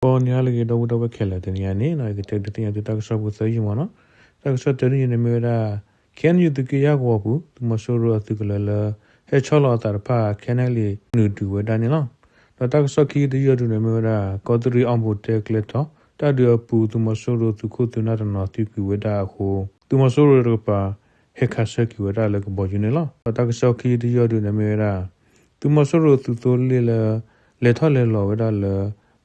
ပေါ်နေရလေတော့ခဲလာတဲ့နေရာနေနော်ဒီတဲ့တဲ့တဲ့တက်ဆော့ဘူးစေယူမနော်တက်ဆော့တဲ့နေနေမရာcan you the ya go bu tu mo so ro tu la la he cholo tar pa can li nu du we da ne lo tak so ki de yo du ne me ra ko tri on bu te kle to ta de pu tu mo so ro tu ko tu na no tu ki we da ho tu mo so ro pa he kha se ki we da le ko bo ju ne lo tak so ki de yo du ne me ra tu mo so ro tu to le tho le lo we da le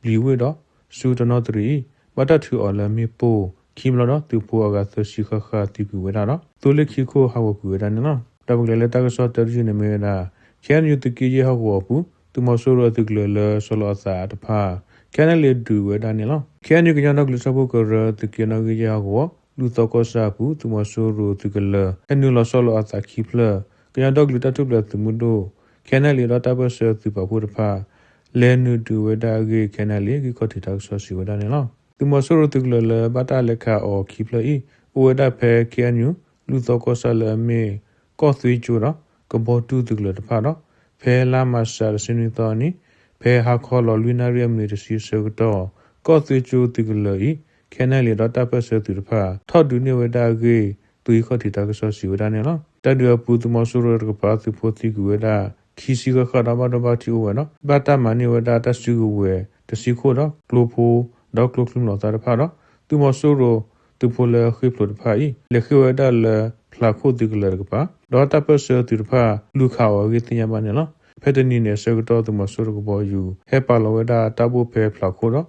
li we do su to no tri ba ta thu o la mi poခိမလို့သူပေါ်ကသရှိခခတိကူဝရတော့သူလက်ခိခိုဟာဝကူဝရနော်တဘကလေတကဆောတရင်းနေမရာကျန်ယူတကီရဟောပူသူမဆိုရတကလလဆလောစာတဖာကန်လေဒူဝဒနေလောကျန်ယူကညတော့လစဘကရတကီနဂီရဟောလူတော့ကစားပူသူမဆိုရတကလအနုလဆလောအစာခိဖလကညတော့လတတုပလသူမဒိုကန်လေတော့တဘဆသူပပူတဖာလဲနုဒူဝဒဂေကန်လေကီခတိတောက်ဆောစီဝဒနေလောသူမဆိုရတကလလဘတာလက်ခအောခိဖလဤဝဒဖဲကျန်ယူလူတော့ကစားလမေကောသွေးကျူတော့ကဘောတူတကလတဖာတော့ဖဲလာမဆာစနီတော်နီဖဲဟာခေါ်လလူနာရီယမ်နေစီဆောတော့ကောသွေးကျူတကလဤခဲနယ်လီတော့တပ်ပစတူတဖာထော့ဒူနေဝဒါဂေသူခတိတကဆောစီဝဒနေလောတဒူပူသူမဆိုရကပါသူဖို့တိကူဝဒါခီစီကခရမတော့ဘာတီဝနော်ဘာတာမနီဝဒါတဆူဝဲတစီခိုတော့ကလိုဖိုဒေါကလိုကလုံတော့တဖာတော့သူမဆိုရသူဖိုလေခိပလို့တဖာဤလေခိဝဒါလဖလာခိုဒီကလကပါဒေါ်တပစတူတဖာလူခါဝဂေတင်ယမနေလောဖက်တနီနေဆကတော့သူမဆိုရကဘောယူဟဲပါလဝဒါတဘုဖဲဖလာခိုတော့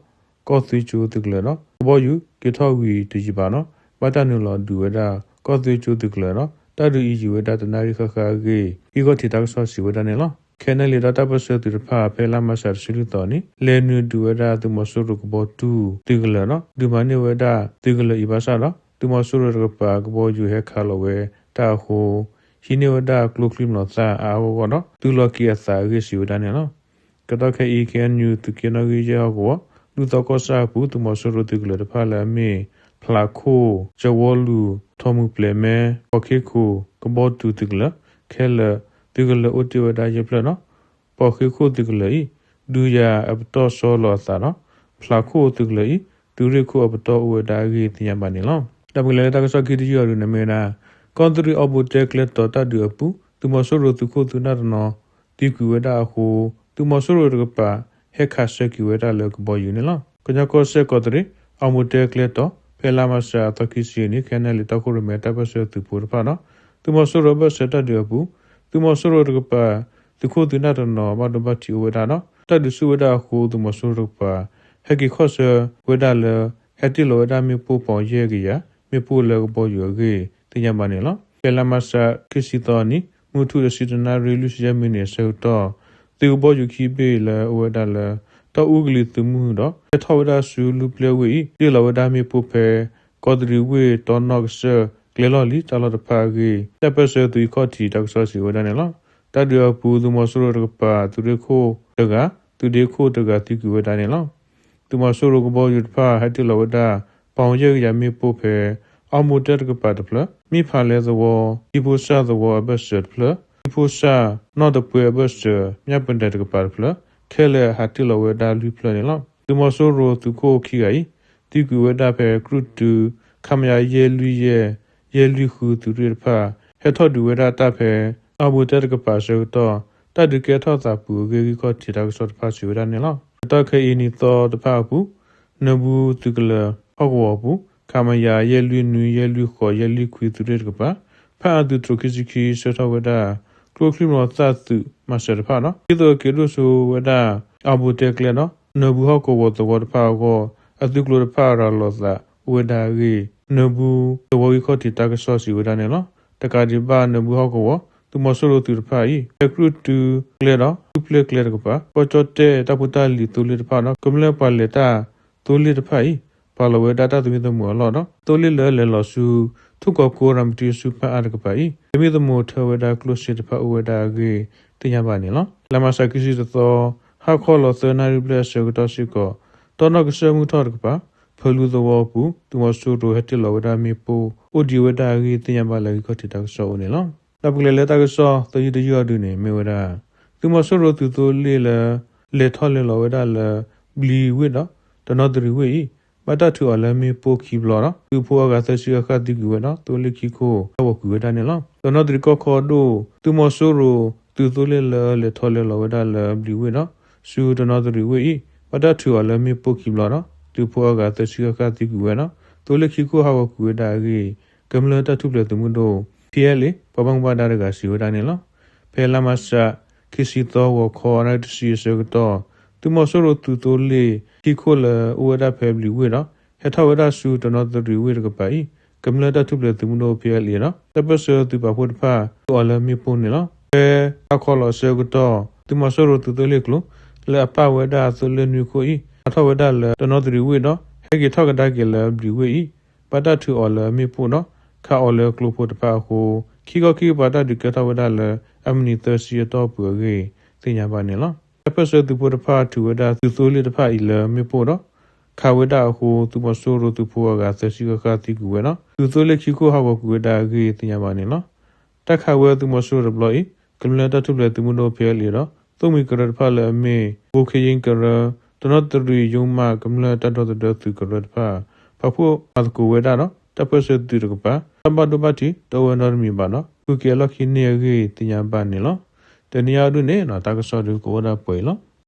ကောသီချူဒီကလနော်ဘောယူကေထောဝီတီဂျီပါနော်ဘာတနူလောဒူဝဒါကောသီချူဒီကလနော်တဒူအီယူဝဒါတနာရီခခါဂေဤကိုတီတက်ဆောစီဝဒါနေလောခဲနယ်လီဒတာပစတူတဖာဖဲလာမဆာစီလူတော်နီလဲနူဒူဝဒါသူမဆိုရကဘောတူဒီကလနော်ဒီမနီဝဒါဒီကလဤဘာသာနော်သူမဆိုရကပါကဘောယူဟဲခါလဝဲတာဟိုဟီနေဝဒါကလုကလီမလောစာအာဟောနော်သူလောကီအစာရေစီဝဒါနေနော်ကတော့ခဲဤခဲနူသူကေနဂီယောကိုလူတော့ကစားဘူးသူမဆိုရဒီကလတဖာလာမေဖလာခိုဂျဝလူထောမှုပလေမဲပခေခိုကဘောတူဒီကလခဲလဒီကလအိုတီဝဒါရပလနော်ပခေခိုဒီကလဤဒူယာအပတောဆောလောစာနော်ဖလာခိုဒီကလဤဒူရခိုအပတောဝဒါဂီတင်ယမနေလောတပကလေတကဆောကီတီယောရနမေနာကွန်ထရီအဘူတက်လက်တော်တဒူအပူသူမဆိုရသူခိုသူနာနော်ဒီကူဝဒါဟိုသူမဆိုရကပါဟက်ခါဆက်ကီဝဒါလကဘောယူနေလောကညကောဆက်ကောတရီအမှုတက်လက်တော်ဖဲလာမဆာတကိစီနီခဲနယ်လီတခုရမေတပဆသူပူရပါနော်သူမဆိုရဘဆက်တဒူအပူသူမဆိုရကပါသူခိုသူနာနော်ဘာဒဘတီဝဒါနော်တဒူဆူဝဒါဟိုသူမဆိုရပါဟက်ကီခောဆဝဒါလဟက်တီလောဒါမီပူပေါ်ရဲကီယာမီပူလကဘောယူကေတင်ယမနေလောဖဲလာမဆာကိစီတော်နီမူထူရစီတနာရီလူစီယမီနေဆောတော့သူဘောယူခိဘေလဝဒါလတော့ဥဂလီတမှုတော့ထောဒါဆူလူပလဝီဒီလဝဒါမီပူဖဲကောဒရီဝေတောနော့ဆာကလေလော်လီတလော်တဖာဂီတပဆသူခေါတီတက်ဆောစီဝဒနေလောတဒရပူသူမဆရကပါသူရခိုတကသူဒီခိုတကတိကူဝဒနေလောသူမဆရကဘောယူဖာဟတိလဝဒါပေါင်ရဲရမီပူဖဲအမှုတကပါတဖလမိဖာလဲဇဝဒီပူဆာဇဝဘဆတ်ဖလဒီပူဆာနော်တပွေဘဆမြပန်တကပါဖလခဲလေဟာတိလဝဒါလူဖလနေလောသူမဆိုရသူကိုခိဂိုင်တိကူဝဒါဖဲကရုတူခမယာယေလူယေလူခုသူရဖာဟေထောဒူဝဒါတဖဲအဘူတကပါဆောတော့တဒကေထောတာပူဂေဂီကိုတီတာဆောတဖာစီဝဒါနေလောတခဲအီနီတော့တဖာပူနဘူးသူကလဟောကောပူခမယာယေလူနူယေလူခေါ်ယေလူခွေသူရကပါဖာဒူထရခိစီခီဆောထဝဒါကလိုခလီမောသတ်သူမဆရဖာနော်ဒီတော့ကေလို့ဆိုဝဒါအဘူတက်ကလနော်နဘူးဟောကောဝတ်ဝတ်ဖာကိုအတုကလိုဖာရလောသာဝဒါဂီနဘူးတဝီခေါတီတကဆောစီဝဒါနေနော်တကဒီဘာနဘူးဟောကောသူမဆိုလို့သူဖာဤတကရုတူကလေနော်သူပလက်ကလေကပါပေါ်ချတ်တဲ့တပူတလီသူလီတဖာနော်ကမလပါလေတာသူလီတဖာဤပါလဝဲဒတာသူမီတမောလောနော်သူလီလဲလောဆူทุกကိုရမ်တီစုဖာအရကပါဤသူမီတမောထဝဒါကလုစီတဖာဝဒါဂီတင်ရပါနေနော်လမဆာကိစီတော့ဟာခေါ်လို့သနာရီပလက်ဆောကတော့စီကောတော်တော့ကစမှုထော်ကပါဖလူသောပူသူမဆူရိုဟက်တလောဝဒါမီပူအိုဒီဝဒါဂီတင်ရပါလေကိုတီတော့ဆောနေလောတပကလေလက်တကဆောတယူတယူအဒူနေမေဝဒါသူမဆူရိုသူတိုလေးလေထော်လေလောဝဒါလေဘလီဝိနော် တနော်တရီဝေပတထူအလမေပိုခီဘလောသူဖိုကသရှိခတိကူဝနော်တိုလခိကိုဝကူဝဒနေလောတနော်တရီကောခေါ်ဒိုသူမဆိုးရိုသူတိုလေလေထော်လေလောဝဒါလဘလီဝေနော်ရှူတနော်တရီဝေပတထူအလမေပိုခီဘလောသူဖိုကသရှိခတိကူဝနော်တိုလခိကိုဟဝကူဝဒါကြီးကမ္လတထုပလေသူမှုတို့ဖျဲလေပပန်းပါဒါရကရှိဝဒနေလောဖဲလာမဆာခိစီတော်ဝခေါ်ရတဲ့ရှိစကတော့သူမဆိုးရိုသူတိုလေခိခိုလဝဒါဖဲဘလီဝေနော်ဟထဝဒဆူတနော်တရီဝေကပိုင်ကမ္လတထုပလေသူမှုတို့ဖျဲလေနော်တပစောသူပါဖို့တဖာတော်လမေပုံနေလောခေါ်လို့စကတော့သူမဆိုးရိုသူတိုလေကလို့လေအပဝဒါဆိုလေနူကိုအထဝဒါလေတနော်တရီဝေနော်ဟဲ့ကထောက်ကဒါကလေဘလီဝေပတထူအော်လမေပုံနော်ခါအော်လေကလို့ဖို့တဖာကိုခိကခိပတဒီကထဝဒါလေအမနီသစီတော့ပူကြီးတင်ညာပါနေလောတပစောသူဖို့တဖာထူဝဒါသူဆိုလေတဖာဤလေမေပုံနော်ခါဝဒါကိုသူမဆိုးရိုသူဖိုးကသရှိကခတိကူဝဲနော်သူဆိုလေခိကိုဟဝကူဝဒါကြီးတင်ညာပါနေနော်တက်ခါဝဲသူမဆိုးရဘလို့ကမ္လတထုလေသူမတို့ဖဲလေတော့သူမီကရဖာလေမေဘိုခရင်ကရတနတရီယုံမကမ္လတတော်တော်သူကရဖာဖဖို့အကူဝဲတာနော်တပစတူရကပါဘတ်ဒဘတီတော်ဝနော်မီပါနော်ကုကေလခိနေကြီးတင်ညာပါနေလောတနီယာဒုနေနော်တကဆောဒုကိုဝဒါပွဲလော